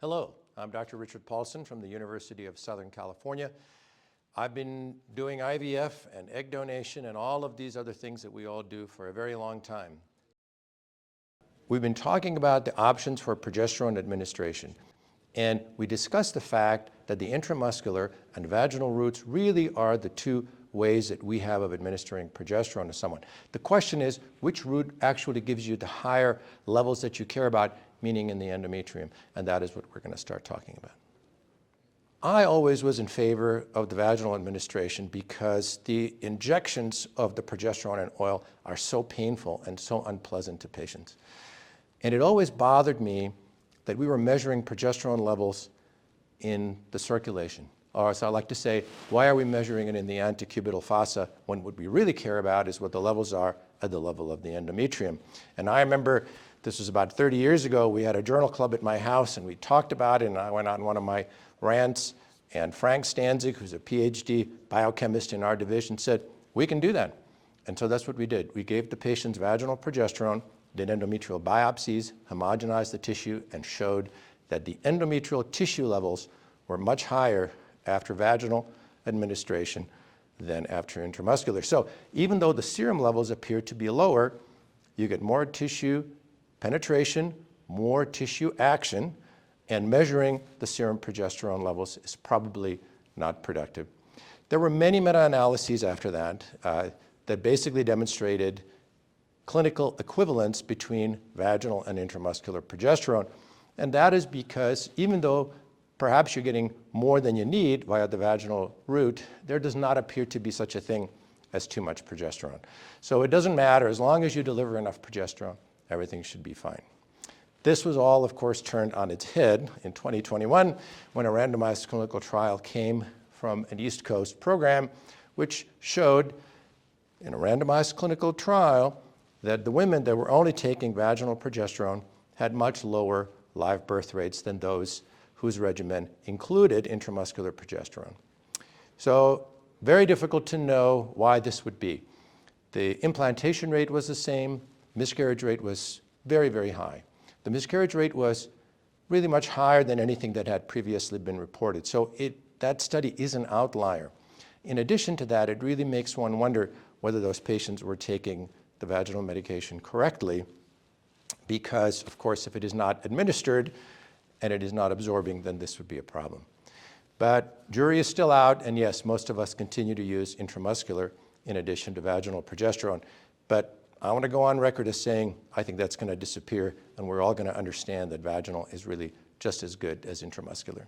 Hello, I'm Dr. Richard Paulson from the University of Southern California. I've been doing IVF and egg donation and all of these other things that we all do for a very long time. We've been talking about the options for progesterone administration, and we discussed the fact that the intramuscular and vaginal routes really are the two ways that we have of administering progesterone to someone. The question is, which route actually gives you the higher levels that you care about, meaning in the endometrium, and that is what we're going to start talking about. I always was in favor of the vaginal administration because the injections of the progesterone and oil are so painful and so unpleasant to patients. And it always bothered me that we were measuring progesterone levels in the circulation. Or as I like to say, why are we measuring it in the antecubital fossa when what we really care about is what the levels are at the level of the endometrium? And I remember this was about 30 years ago, we had a journal club at my house and we talked about it, and I went on one of my rants, and Frank Stanzik, who's a PhD biochemist in our division, said, we can do that. And so that's what we did. We gave the patients vaginal progesterone, did endometrial biopsies, homogenized the tissue, and showed that the endometrial tissue levels were much higher after vaginal administration than after intramuscular. So even though the serum levels appear to be lower, you get more tissue penetration, more tissue action, and measuring the serum progesterone levels is probably not productive. There were many meta-analyses after that that basically demonstrated clinical equivalence between vaginal and intramuscular progesterone. And that is because even though perhaps you're getting more than you need via the vaginal route, there does not appear to be such a thing as too much progesterone. So it doesn't matter, as long as you deliver enough progesterone, everything should be fine. This was all, of course, turned on its head in 2021 when a randomized clinical trial came from an East Coast program which showed in a randomized clinical trial that the women that were only taking vaginal progesterone had much lower live birth rates than those whose regimen included intramuscular progesterone. So very difficult to know why this would be. The implantation rate was the same. Miscarriage rate was very, very high. The miscarriage rate was really much higher than anything that had previously been reported. So that study is an outlier. In addition to that, it really makes one wonder whether those patients were taking the vaginal medication correctly, because, of course, if it is not administered and it is not absorbing, then this would be a problem. But jury is still out, and yes, most of us continue to use intramuscular in addition to vaginal progesterone. But I want to go on record as saying I think that's going to disappear, and we're all going to understand that vaginal is really just as good as intramuscular.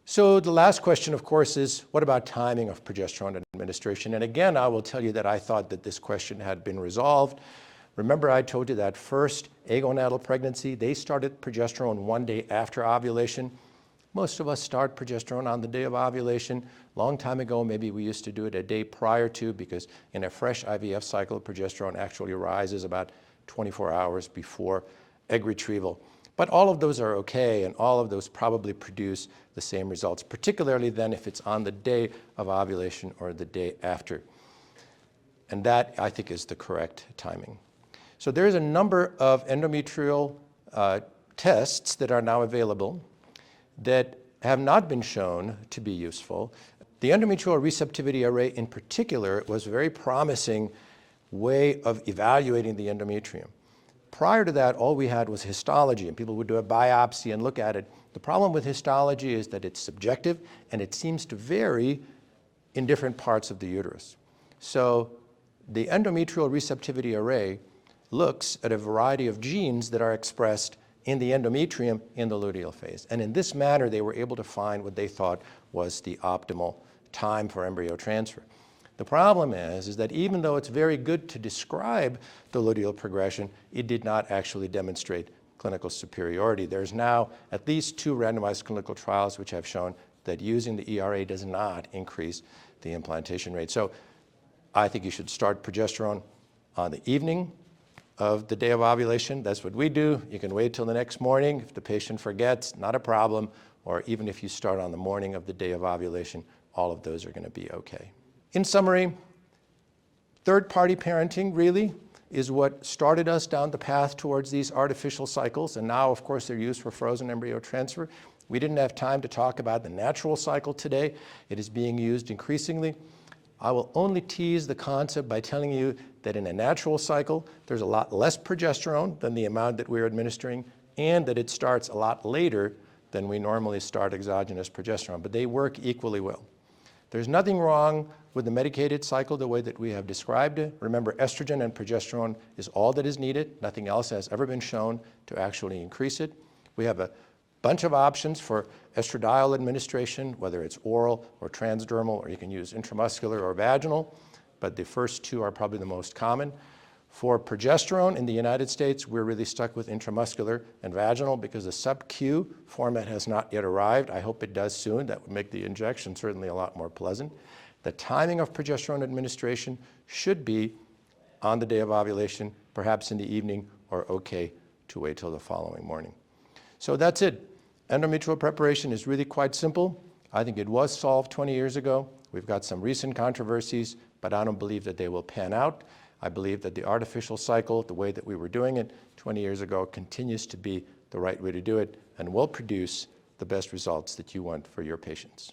So the last question, of course, is what about timing of progesterone administration? And again, I will tell you that I thought that this question had been resolved. Remember, I told you that first agonatal pregnancy, they started progesterone one day after ovulation. Most of us start progesterone on the day of ovulation. Long time ago, maybe we used to do it a day prior to, because in a fresh IVF cycle, progesterone actually rises about 24 hours before egg retrieval. But all of those are okay, and all of those probably produce the same results, particularly then if it's on the day of ovulation or the day after. And that, I think, is the correct timing. So there's a number of endometrial tests that are now available that have not been shown to be useful. The Endometrial Receptivity Array in particular was a very promising way of evaluating the endometrium. Prior to that, all we had was histology, and people would do a biopsy and look at it. The problem with histology is that it's subjective, and it seems to vary in different parts of the uterus. So the Endometrial Receptivity Array looks at a variety of genes that are expressed in the endometrium in the luteal phase. And in this manner, they were able to find what they thought was the optimal time for embryo transfer. The problem is that even though it's very good to describe the luteal progression, it did not actually demonstrate clinical superiority. There's now at least 2 randomized clinical trials which have shown that using the ERA does not increase the implantation rate. So I think you should start progesterone on the evening of the day of ovulation. That's what we do. You can wait till the next morning. If the patient forgets, not a problem. Or even if you start on the morning of the day of ovulation, all of those are going to be okay. In summary, third-party parenting really is what started us down the path towards these artificial cycles, and now, of course, they're used for frozen embryo transfer. We didn't have time to talk about the natural cycle today. It is being used increasingly. I will only tease the concept by telling you that in a natural cycle, there's a lot less progesterone than the amount that we're administering, and that it starts a lot later than we normally start exogenous progesterone, but they work equally well. There's nothing wrong with the medicated cycle the way that we have described it. Remember, estrogen and progesterone is all that is needed. Nothing else has ever been shown to actually increase it. We have a bunch of options for estradiol administration, whether it's oral or transdermal, or you can use intramuscular or vaginal, but the first two are probably the most common. For progesterone in the United States, we're really stuck with intramuscular and vaginal because the sub-Q format has not yet arrived. I hope it does soon. That would make the injection certainly a lot more pleasant. The timing of progesterone administration should be on the day of ovulation, perhaps in the evening, or okay to wait till the following morning. So that's it. Endometrial preparation is really quite simple. I think it was solved 20 years ago. We've got some recent controversies, but I don't believe that they will pan out. I believe that the artificial cycle, the way that we were doing it 20 years ago, continues to be the right way to do it and will produce the best results that you want for your patients.